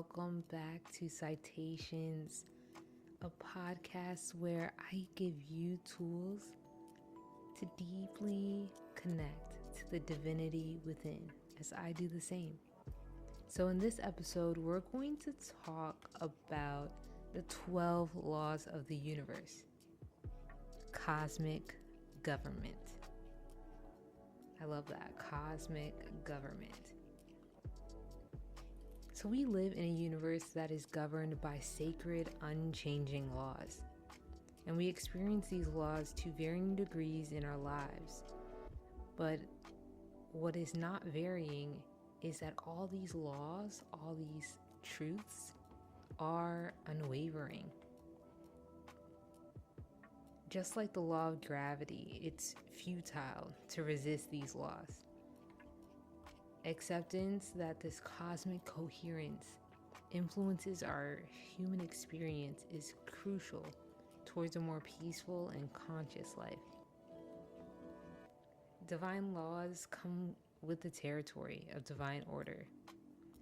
welcome back to Citations, a podcast where I give you tools to deeply connect to the divinity within, as I do the same. So in this episode, we're going to talk about the 12 laws of the universe, cosmic government. I love that, cosmic government. So we live in a universe that is governed by sacred, unchanging laws. And we experience these laws to varying degrees in our lives. But what is not varying is that all these laws, all these truths are unwavering. Just like the law of gravity, it's futile to resist these laws. Acceptance that this cosmic coherence influences our human experience is crucial towards a more peaceful and conscious life. Divine laws come with the territory of divine order,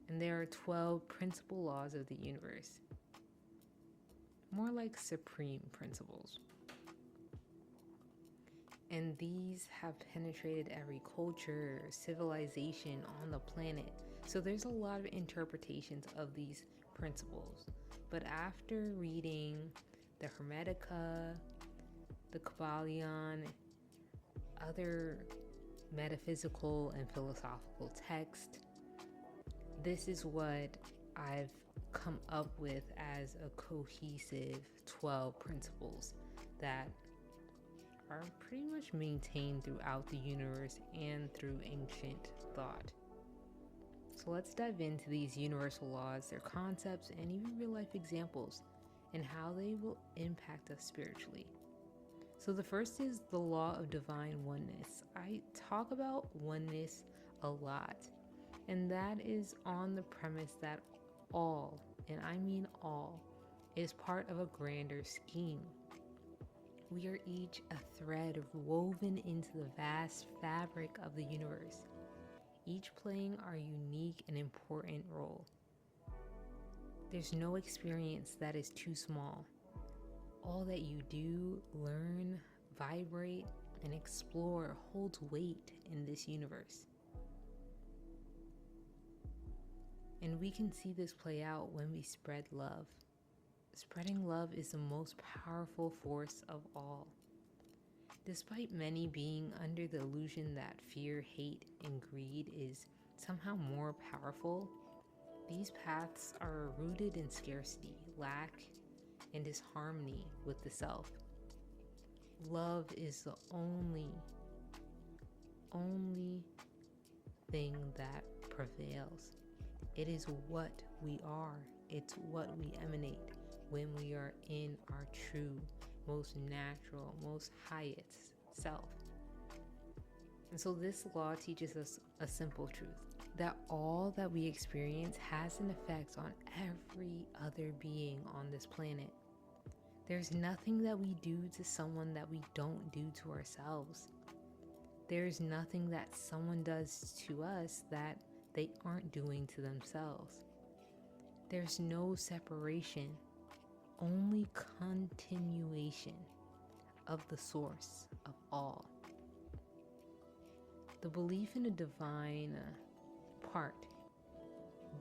and there are 12 principal laws of the universe, more like supreme principles. And these have penetrated every culture, civilization on the planet. So there's a lot of interpretations of these principles. But after reading the Hermetica, the Kybalion, other metaphysical and philosophical texts, this is what I've come up with as a cohesive 12 principles that are pretty much maintained throughout the universe and through ancient thought. So let's dive into these universal laws, their concepts, and even real life examples, and how they will impact us spiritually. So the first is the law of divine oneness. I talk about oneness a lot, and that is on the premise that all, and I mean all, is part of a grander scheme. We are each a thread woven into the vast fabric of the universe, each playing our unique and important role. There's no experience that is too small. All that you do, learn, vibrate, and explore holds weight in this universe. And we can see this play out when we spread love. Spreading love is the most powerful force of all. Despite many being under the illusion that fear, hate, and greed is somehow more powerful, these paths are rooted in scarcity, lack, and disharmony with the self. Love is the only thing that prevails. It is what we are. It's what we emanate when we are in our true, most natural, most highest self. And so this law teaches us a simple truth, that all that we experience has an effect on every other being on this planet. There's nothing that we do to someone that we don't do to ourselves. There's nothing that someone does to us that they aren't doing to themselves. There's no separation, only continuation of the source of all. The belief in a divine part,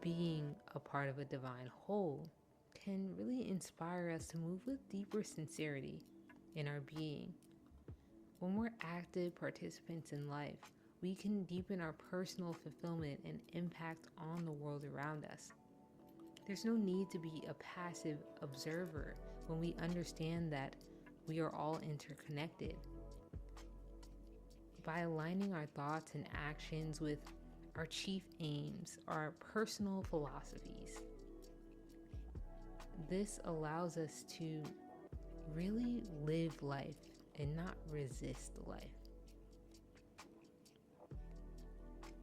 being a part of a divine whole, can really inspire us to move with deeper sincerity in our being. When we're active participants in life, we can deepen our personal fulfillment and impact on the world around us. There's no need to be a passive observer when we understand that we are all interconnected. By aligning our thoughts and actions with our chief aims, our personal philosophies, this allows us to really live life and not resist life.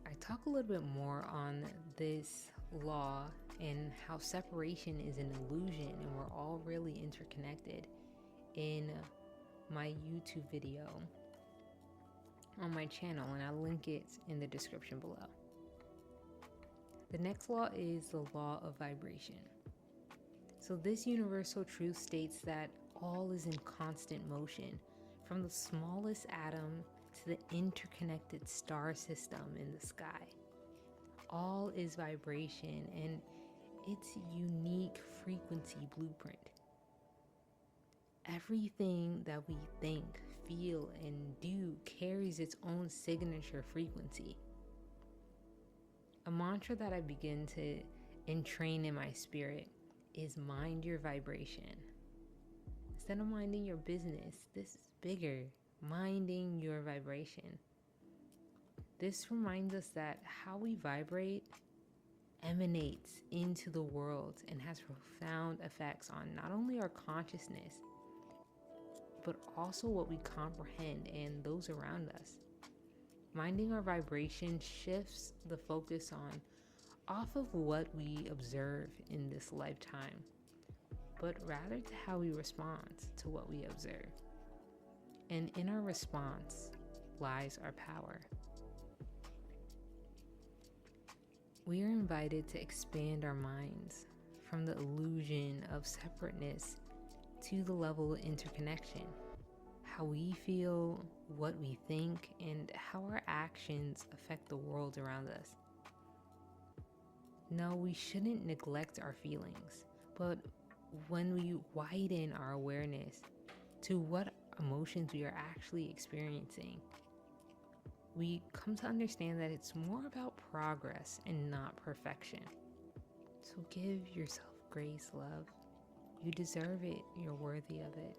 I talk a little bit more on this law and how separation is an illusion and we're all really interconnected in my YouTube video on my channel, and I'll link it in the description below. The next law is the law of vibration. So this universal truth states that all is in constant motion, from the smallest atom to the interconnected star system in the sky. All is vibration and its unique frequency blueprint. Everything that we think, feel, and do carries its own signature frequency. A mantra that I begin to entrain in my spirit is mind your vibration. Instead of minding your business, this is bigger, minding your vibration. This reminds us that how we vibrate emanates into the world and has profound effects on not only our consciousness, but also what we comprehend and those around us. Minding our vibration shifts the focus off of what we observe in this lifetime, but rather to how we respond to what we observe. And in our response lies our power. We are invited to expand our minds from the illusion of separateness to the level of interconnection. How we feel, what we think, and how our actions affect the world around us. No, we shouldn't neglect our feelings, but when we widen our awareness to what emotions we are actually experiencing, we come to understand that it's more about progress and not perfection. So give yourself grace, love. You deserve it. You're worthy of it.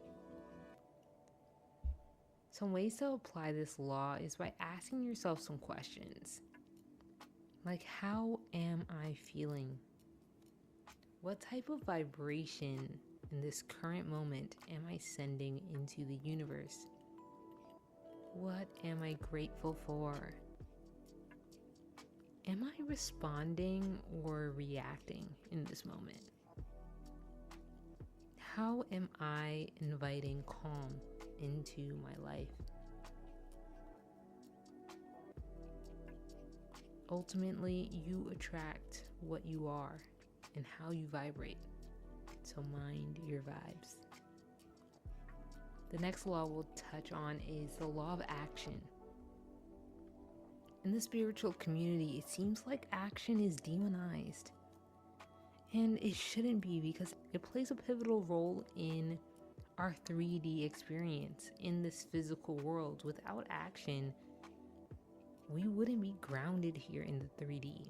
Some ways to apply this law is by asking yourself some questions. Like, how am I feeling? What type of vibration in this current moment am I sending into the universe? What am I grateful for? Am I responding or reacting in this moment? How am I inviting calm into my life? Ultimately, you attract what you are and how you vibrate. So mind your vibes. The next law we'll touch on is the law of action. In the spiritual community, it seems like action is demonized. And it shouldn't be, because it plays a pivotal role in our 3D experience in this physical world. Without action, we wouldn't be grounded here in the 3D.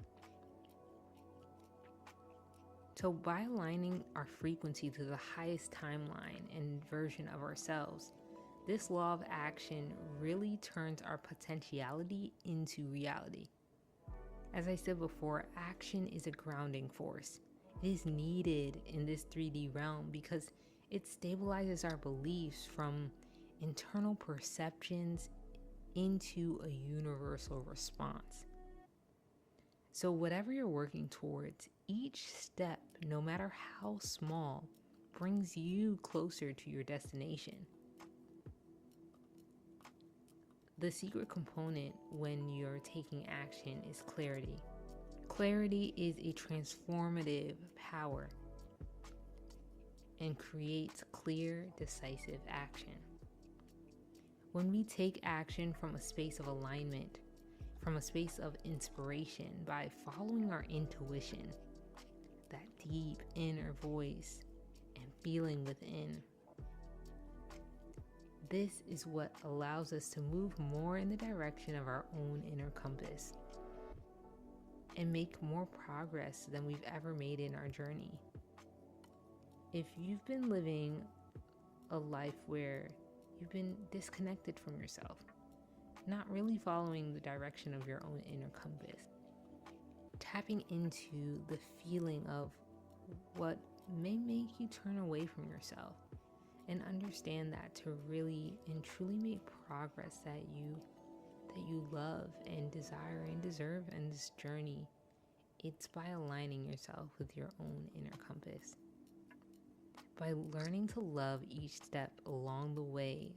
So by aligning our frequency to the highest timeline and version of ourselves, this law of action really turns our potentiality into reality. As I said before, action is a grounding force. It is needed in this 3D realm because it stabilizes our beliefs from internal perceptions into a universal response. So whatever you're working towards, each step, no matter how small, brings you closer to your destination. The secret component when you're taking action is clarity. Clarity is a transformative power and creates clear, decisive action. When we take action from a space of alignment, from a space of inspiration, by following our intuition, that deep inner voice and feeling within, this is what allows us to move more in the direction of our own inner compass and make more progress than we've ever made in our journey. If you've been living a life where you've been disconnected from yourself, not really following the direction of your own inner compass, tapping into the feeling of what may make you turn away from yourself, and understand that to really and truly make progress that you love and desire and deserve in this journey, it's by aligning yourself with your own inner compass. By learning to love each step along the way,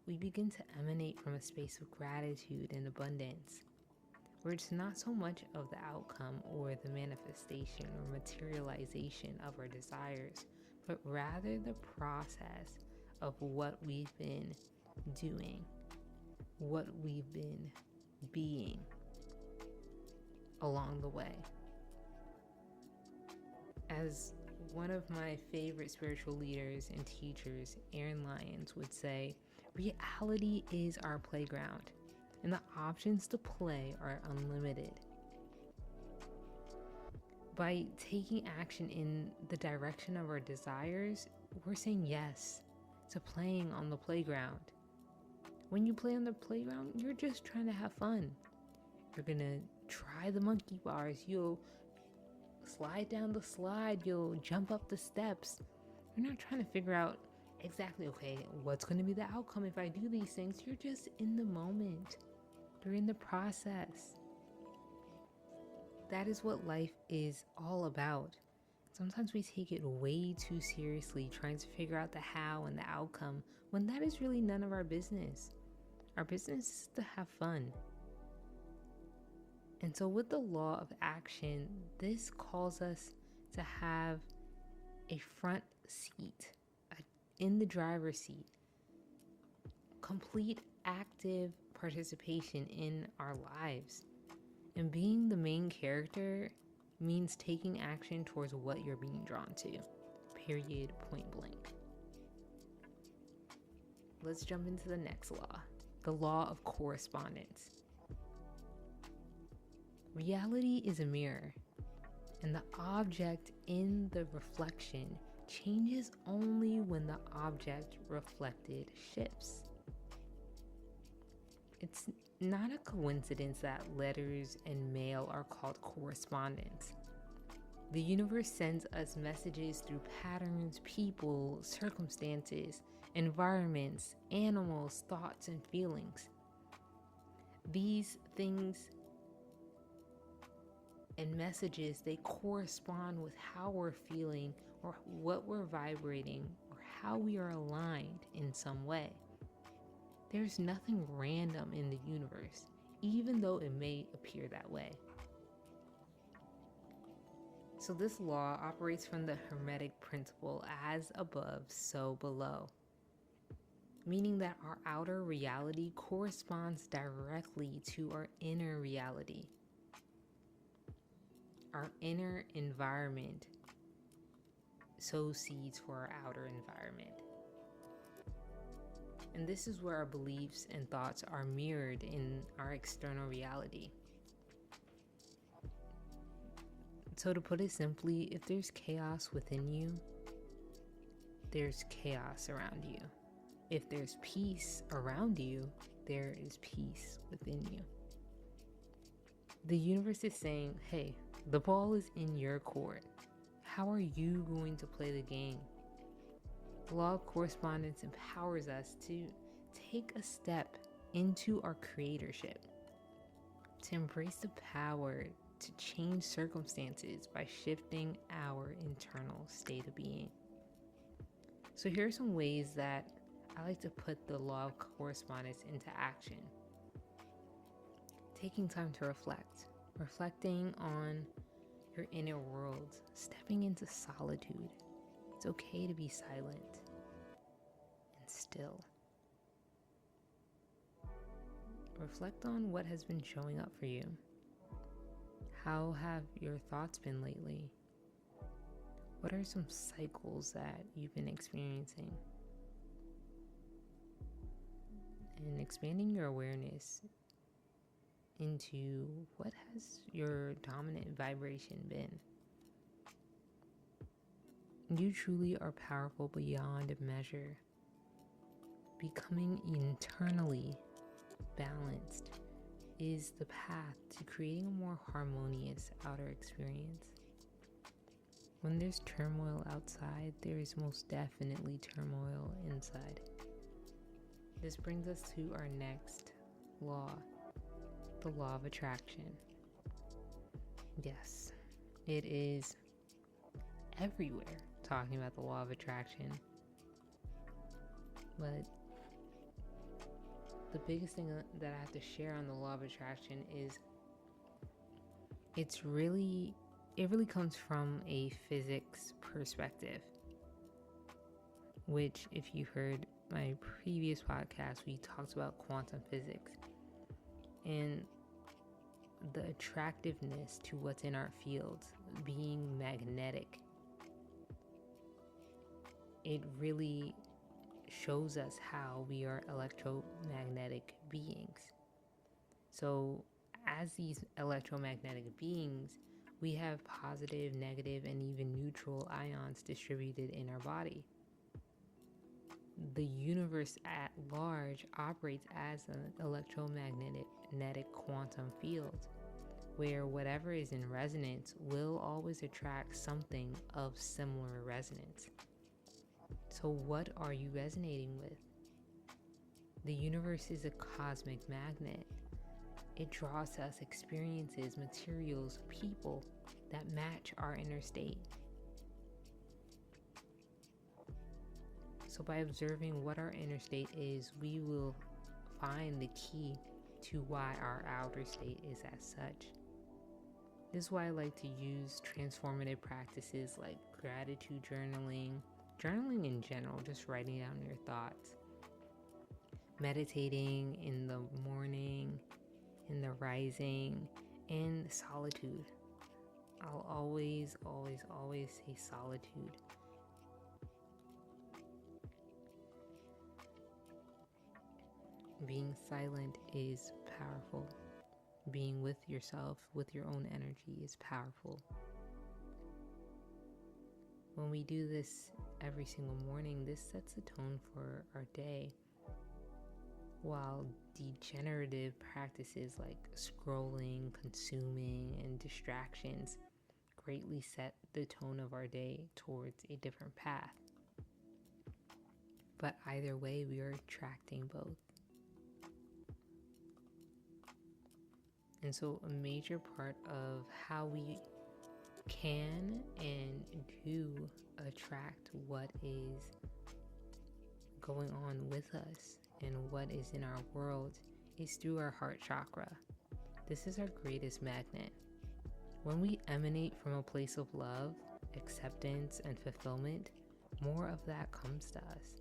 we begin to emanate from a space of gratitude and abundance. where it's not so much of the outcome or the manifestation or materialization of our desires, but rather the process of what we've been doing, what we've been being along the way. As one of my favorite spiritual leaders and teachers, Aaron Lyons, would say, reality is our playground, and the options to play are unlimited. By taking action in the direction of our desires, we're saying yes to playing on the playground. When you play on the playground, you're just trying to have fun. You're gonna try the monkey bars, you'll slide down the slide, you'll jump up the steps. You're not trying to figure out exactly, okay, what's going to be the outcome if I do these things. You're just in the moment. You're in the process. That is what life is all about. Sometimes we take it way too seriously, trying to figure out the how and the outcome, when that is really none of our business. Our business is to have fun. And so with the law of action, this calls us to have a front seat, in the driver's seat, complete active participation in our lives. And being the main character means taking action towards what you're being drawn to. Period, point blank. Let's jump into the next law, the law of correspondence. Reality is a mirror, and the object in the reflection changes only when the object reflected shifts. It's not a coincidence that letters and mail are called correspondence. The universe sends us messages through patterns, people, circumstances, environments, animals, thoughts, and feelings. These things and messages, they correspond with how we're feeling or what we're vibrating or how we are aligned in some way. There's nothing random in the universe, even though it may appear that way. So this law operates from the Hermetic principle, as above, so below, meaning that our outer reality corresponds directly to our inner reality. Our inner environment sows seeds for our outer environment. And this is where our beliefs and thoughts are mirrored in our external reality. So to put it simply, if there's chaos within you, there's chaos around you. If there's peace around you, there is peace within you. The universe is saying, hey, the ball is in your court. How are you going to play the game? The law of correspondence empowers us to take a step into our creatorship, to embrace the power to change circumstances by shifting our internal state of being. So here are some ways that I like to put the law of correspondence into action. Taking time to reflect. Reflecting on your inner world, stepping into solitude. It's okay to be silent and still. Reflect on what has been showing up for you. How have your thoughts been lately? What are some cycles that you've been experiencing? And expanding your awareness into what has your dominant vibration been. You truly are powerful beyond measure. Becoming internally balanced is the path to creating a more harmonious outer experience. When there's turmoil outside, there is most definitely turmoil inside. This brings us to our next law, the law of attraction. Yes, it is everywhere talking about the law of attraction. But the biggest thing that I have to share on the law of attraction is it really comes from a physics perspective, which, if you heard my previous podcast, we talked about quantum physics and the attractiveness to what's in our fields being magnetic. It really shows us how we are electromagnetic beings. So as these electromagnetic beings, we have positive, negative, and even neutral ions distributed in our body. The universe at large operates as an electromagnetic quantum field, where whatever is in resonance will always attract something of similar resonance. So what are you resonating with? The universe is a cosmic magnet. It draws to us experiences, materials, people that match our inner state. So by observing what our inner state is, we will find the key to why our outer state is as such. This is why I like to use transformative practices like gratitude journaling in general, just writing down your thoughts, meditating in the morning, in the rising, and solitude. I'll always say solitude. Being silent is powerful. Being with yourself, with your own energy, is powerful. When we do this every single morning, this sets the tone for our day. While degenerative practices like scrolling, consuming, and distractions greatly set the tone of our day towards a different path. But either way, we are attracting both. And so a major part of how we can and do attract what is going on with us and what is in our world is through our heart chakra. This is our greatest magnet. When we emanate from a place of love, acceptance, and fulfillment, more of that comes to us.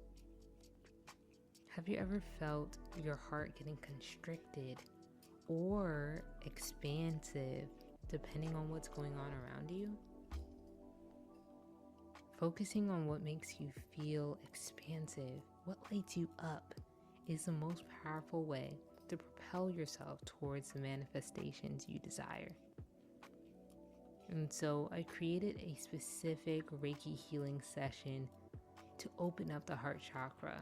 Have you ever felt your heart getting constricted or expansive depending on what's going on around you? Focusing on what makes you feel expansive, what lights you up, is the most powerful way to propel yourself towards the manifestations you desire. And so I created a specific Reiki healing session to open up the heart chakra,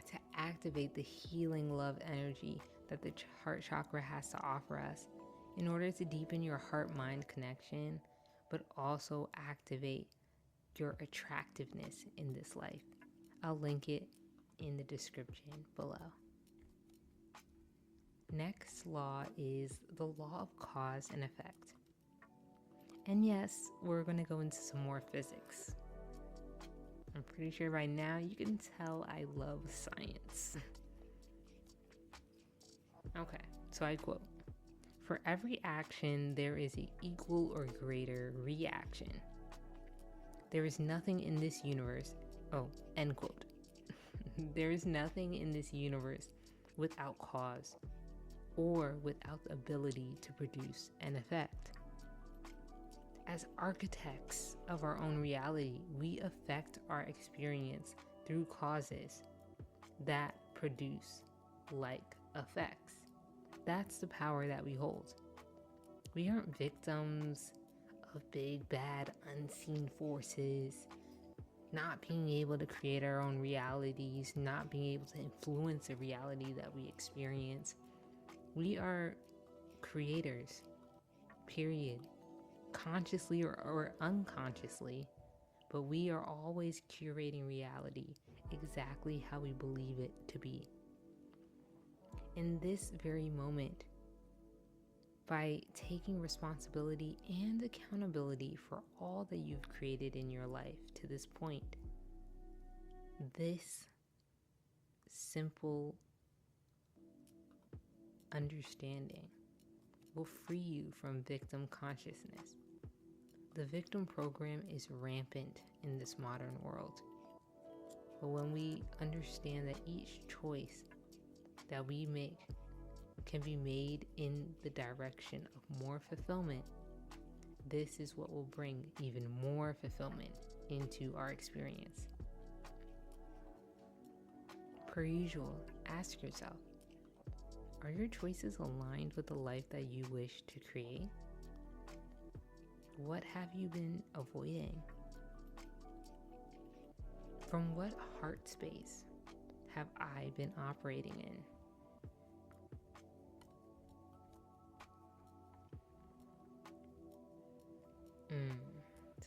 to activate the healing love energy that the heart chakra has to offer us in order to deepen your heart-mind connection, but also activate your attractiveness in this life. I'll link it in the description below. Next law is the law of cause and effect. And yes, we're going to go into some more physics. I'm pretty sure by now you can tell I love science. Okay, so I quote, "For every action, there is an equal or greater reaction. There is nothing in this universe," end quote. "There is nothing in this universe without cause or without the ability to produce an effect. As architects of our own reality, we affect our experience through causes that produce like effects. That's the power that we hold. We aren't victims of big, bad, unseen forces, not being able to create our own realities, not being able to influence the reality that we experience. We are creators, period. Consciously or unconsciously, but we are always curating reality exactly how we believe it to be. In this very moment, by taking responsibility and accountability for all that you've created in your life to this point, this simple understanding will free you from victim consciousness. The victim program is rampant in this modern world. But when we understand that each choice that we make can be made in the direction of more fulfillment, this is what will bring even more fulfillment into our experience. Per usual, ask yourself, are your choices aligned with the life that you wish to create? What have you been avoiding? From what heart space have I been operating in?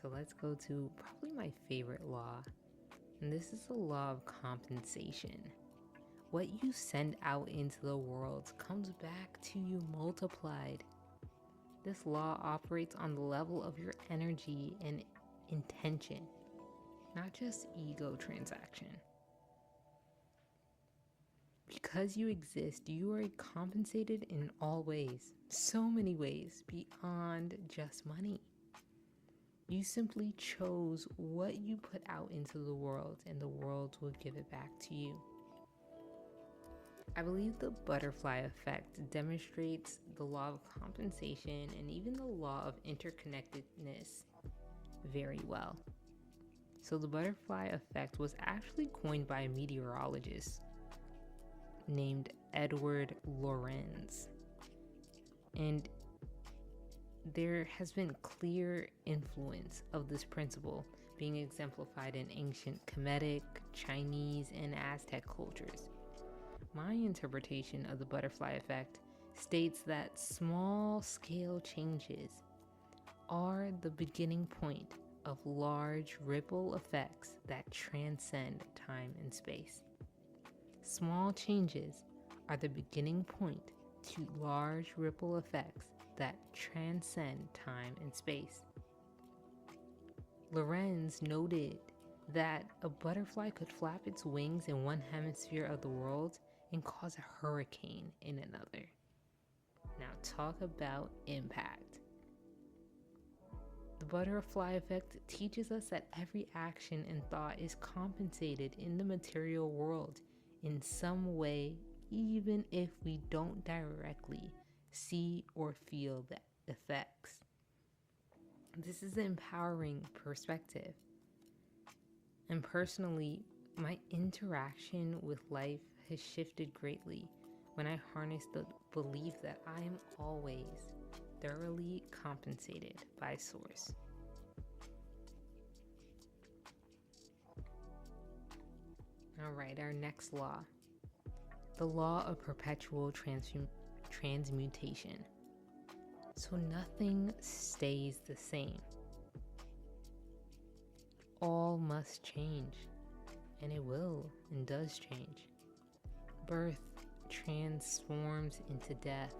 So let's go to probably my favorite law, and this is the law of compensation. What you send out into the world comes back to you multiplied. This law operates on the level of your energy and intention, not just ego transaction. Because you exist, you are compensated in all ways, so many ways beyond just money. You simply chose what you put out into the world, and the world will give it back to you. I believe the butterfly effect demonstrates the law of compensation and even the law of interconnectedness very well. So the butterfly effect was actually coined by a meteorologist named Edward Lorenz. And there has been clear influence of this principle being exemplified in ancient Kemetic, Chinese, and Aztec cultures. My interpretation of the butterfly effect states that small-scale changes are the beginning point of large ripple effects that transcend time and space. Small changes are the beginning point to large ripple effects that transcend time and space. Lorenz noted that a butterfly could flap its wings in one hemisphere of the world and cause a hurricane in another. Now talk about impact. The butterfly effect teaches us that every action and thought is compensated in the material world in some way, even if we don't directly see or feel the effects. This is an empowering perspective. And personally, my interaction with life has shifted greatly when I harness the belief that I am always thoroughly compensated by Source. All right, our next law, the law of perpetual transmutation. So nothing stays the same. All must change, and it will and does change. Birth transforms into death.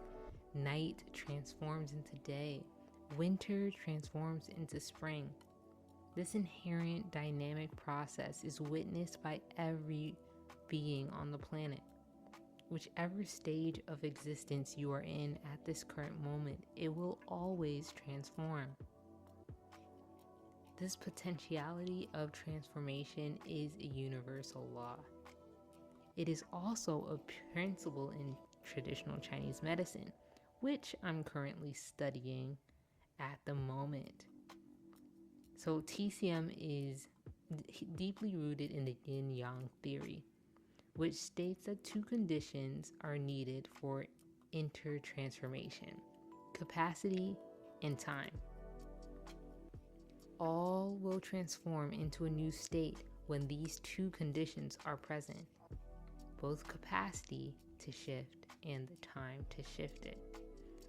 Night transforms into day. Winter transforms into spring. This inherent dynamic process is witnessed by every being on the planet. Whichever stage of existence you are in at this current moment, it will always transform. This potentiality of transformation is a universal law. It is also a principle in traditional Chinese medicine, which I'm currently studying at the moment. So TCM is deeply rooted in the yin-yang theory, which states that two conditions are needed for intertransformation: capacity and time. All will transform into a new state when these two conditions are present, both capacity to shift and the time to shift it.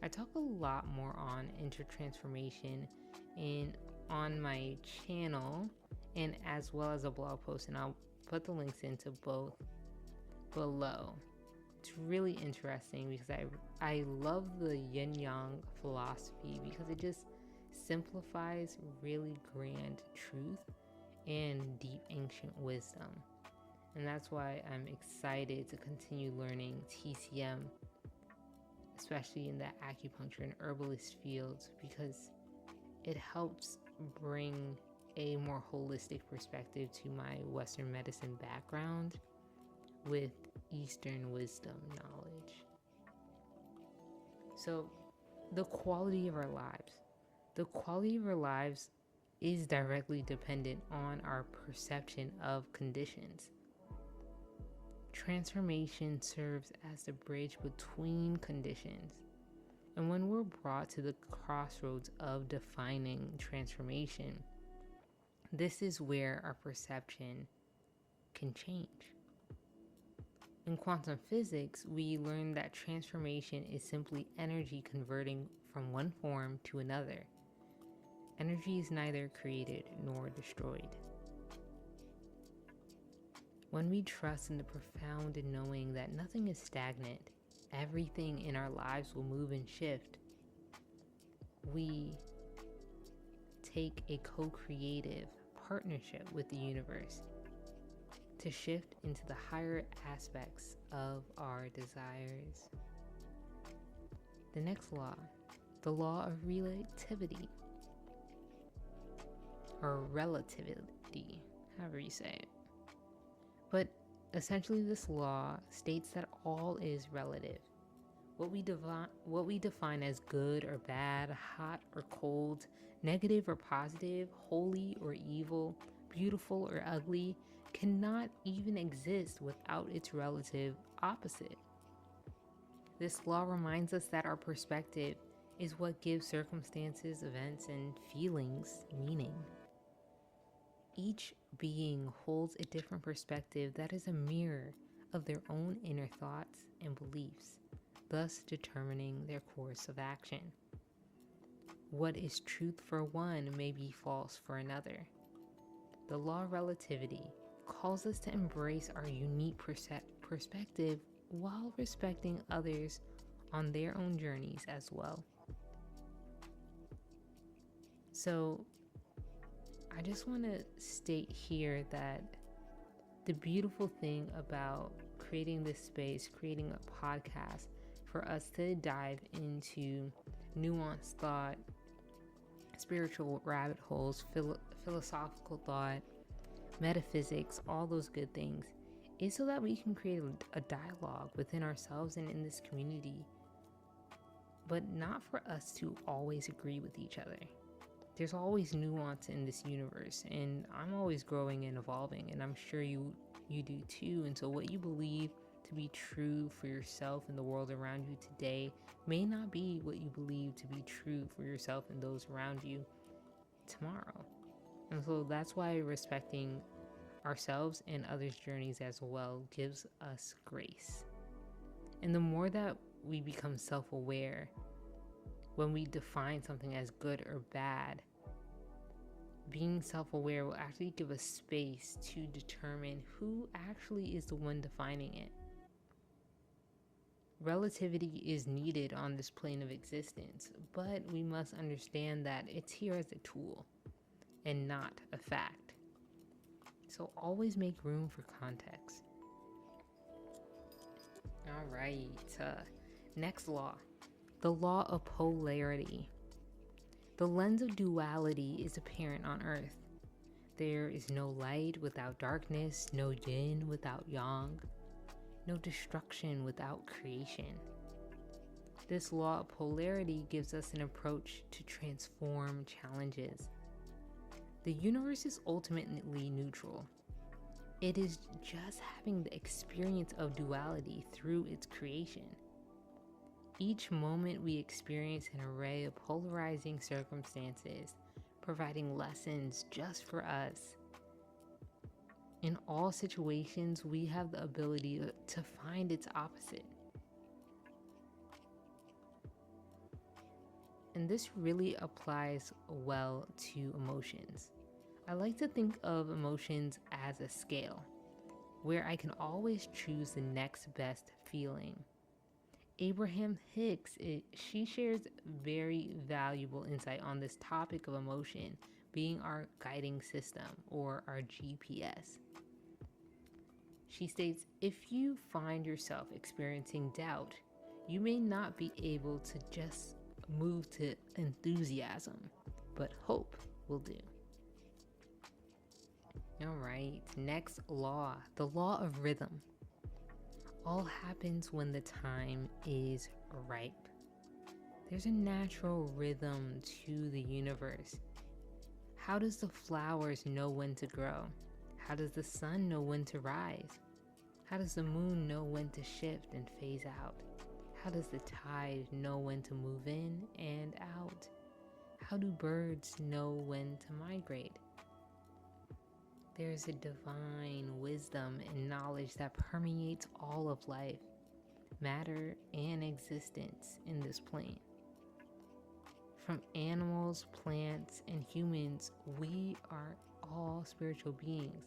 I talk a lot more on intertransformation on my channel, and as well as a blog post, and I'll put the links into both below. It's really interesting because I love the yin-yang philosophy because it just simplifies really grand truth and deep ancient wisdom. And that's why I'm excited to continue learning TCM, especially in the acupuncture and herbalist fields, because it helps bring a more holistic perspective to my Western medicine background with Eastern wisdom knowledge. So, the quality of our lives. The quality of our lives is directly dependent on our perception of conditions. Transformation serves as the bridge between conditions. And when we're brought to the crossroads of defining transformation, this is where our perception can change. In quantum physics, we learn that transformation is simply energy converting from one form to another. Energy is neither created nor destroyed. When we trust in the profound knowing that nothing is stagnant, everything in our lives will move and shift, we take a co-creative partnership with the universe to shift into the higher aspects of our desires. The next law, the law of relativity, or relativity, however you say it. But essentially this law states that all is relative. What we define as good or bad, hot or cold, negative or positive, holy or evil, beautiful or ugly, cannot even exist without its relative opposite. This law reminds us that our perspective is what gives circumstances, events, and feelings meaning. Each being holds a different perspective that is a mirror of their own inner thoughts and beliefs, thus determining their course of action. What is truth for one may be false for another. The law of relativity calls us to embrace our unique perspective while respecting others on their own journeys as well. So, I just want to state here that the beautiful thing about creating this space, creating a podcast for us to dive into nuanced thought, spiritual rabbit holes, philosophical thought, metaphysics, all those good things, is so that we can create a dialogue within ourselves and in this community, but not for us to always agree with each other. There's always nuance in this universe, and I'm always growing and evolving, and I'm sure you do too. And so what you believe to be true for yourself and the world around you today may not be what you believe to be true for yourself and those around you tomorrow. And so that's why respecting ourselves and others' journeys as well gives us grace. And the more that we become self-aware, when we define something as good or bad, being self-aware will actually give us space to determine who actually is the one defining it. Relativity is needed on this plane of existence, but we must understand that it's here as a tool and not a fact. So always make room for context. All right, next law. The law of polarity. The lens of duality is apparent on Earth. There is no light without darkness, no yin without yang, no destruction without creation. This law of polarity gives us an approach to transform challenges. The universe is ultimately neutral. It is just having the experience of duality through its creation. Each moment we experience an array of polarizing circumstances, providing lessons just for us. In all situations, we have the ability to find its opposite. And this really applies well to emotions. I like to think of emotions as a scale, where I can always choose the next best feeling. Abraham Hicks, she shares very valuable insight on this topic of emotion being our guiding system, or our GPS. She states, if you find yourself experiencing doubt, You may not be able to just move to enthusiasm, but hope will do. All right, next law, the law of rhythm. All happens when the time is ripe. There's a natural rhythm to the universe. How does the flowers know when to grow? How does the sun know when to rise? How does the moon know when to shift and phase out? How does the tide know when to move in and out? How do birds know when to migrate? There's a divine wisdom and knowledge that permeates all of life, matter, and existence in this plane. From animals, plants, and humans, we are all spiritual beings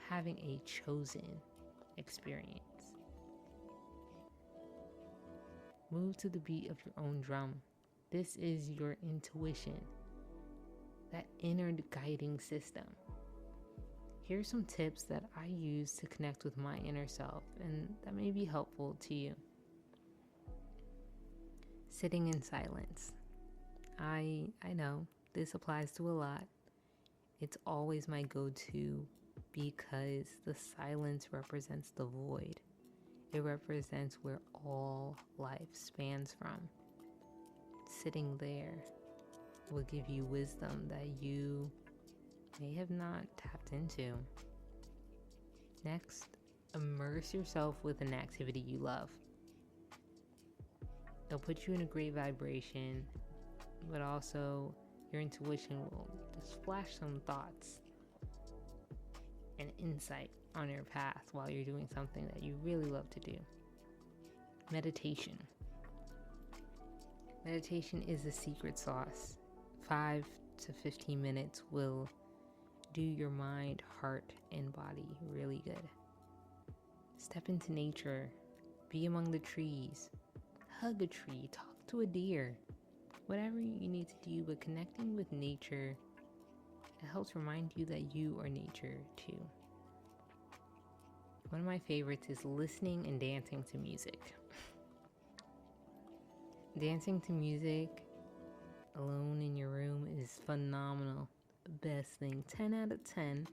having a chosen experience. Move to the beat of your own drum. This is your intuition, that inner guiding system. Here are some tips that I use to connect with my inner self, and that may be helpful to you. Sitting in silence. I know this applies to a lot. It's always my go-to because the silence represents the void. It represents where all life spans from. Sitting there will give you wisdom that you may have not tapped into. Next, immerse yourself with an activity you love. It'll put you in a great vibration, but also your intuition will just flash some thoughts and insight on your path while you're doing something that you really love to do. Meditation. Meditation is a secret sauce. 5 to 15 minutes will do your mind, heart, and body really good. Step into nature. Be among the trees. Hug a tree. Talk to a deer. Whatever you need to do, but connecting with nature, it helps remind you that you are nature too. One of my favorites is listening and dancing to music. Dancing to music alone in your room is phenomenal. Best thing. 10 out of 10.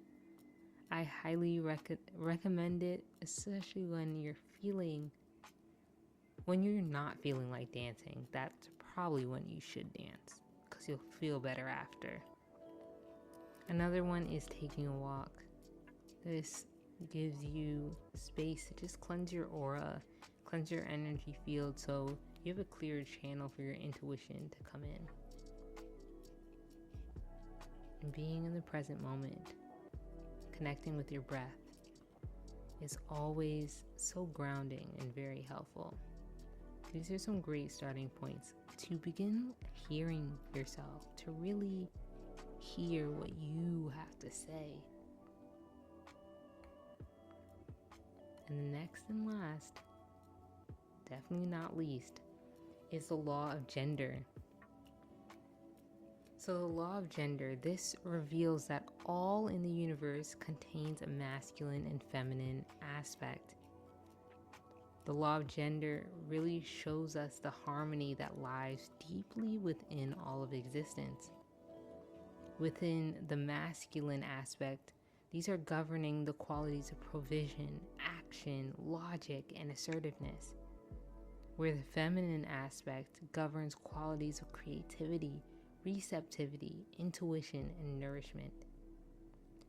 I highly recommend it, especially when you're not feeling like dancing. That's probably when you should dance, because you'll feel better after. Another one is taking a walk. This gives you space to just cleanse your aura, cleanse your energy field, so you have a clear channel for your intuition to come in. And being in the present moment, connecting with your breath, is always so grounding and very helpful. These are some great starting points to begin hearing yourself, to really hear what you have to say. And next and last, definitely not least, is the law of gender. So the law of gender, this reveals that all in the universe contains a masculine and feminine aspect. The law of gender really shows us the harmony that lies deeply within all of existence. Within the masculine aspect, these are governing the qualities of provision, action, logic, and assertiveness. Where the feminine aspect governs qualities of creativity, receptivity, intuition, and nourishment.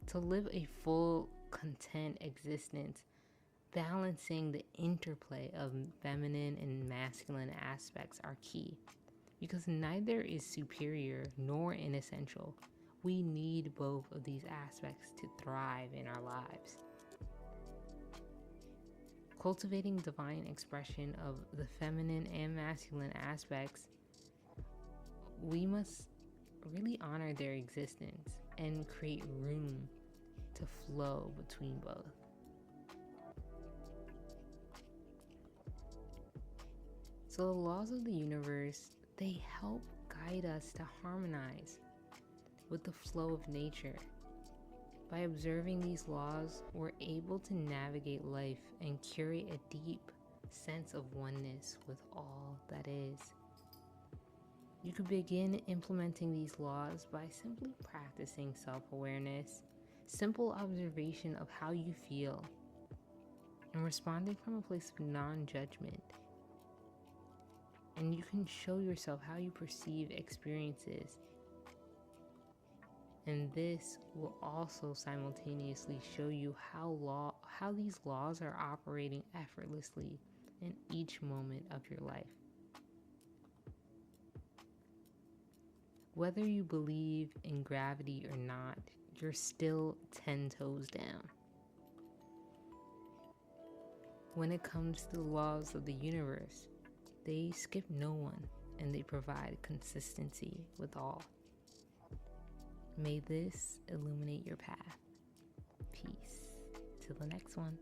To live a full, content existence, balancing the interplay of feminine and masculine aspects are key, because neither is superior nor inessential. We need both of these aspects to thrive in our lives. Cultivating divine expression of the feminine and masculine aspects, we must really honor their existence and create room to flow between both. So the laws of the universe, they help guide us to harmonize with the flow of nature. By observing these laws, we're able to navigate life and curate a deep sense of oneness with all that is. You could begin implementing these laws by simply practicing self-awareness, simple observation of how you feel, and responding from a place of non-judgment. And you can show yourself how you perceive experiences. And this will also simultaneously show you how these laws are operating effortlessly in each moment of your life. Whether you believe in gravity or not, you're still 10 toes down. When it comes to the laws of the universe, they skip no one and they provide consistency with all. May this illuminate your path. Peace. Till the next one.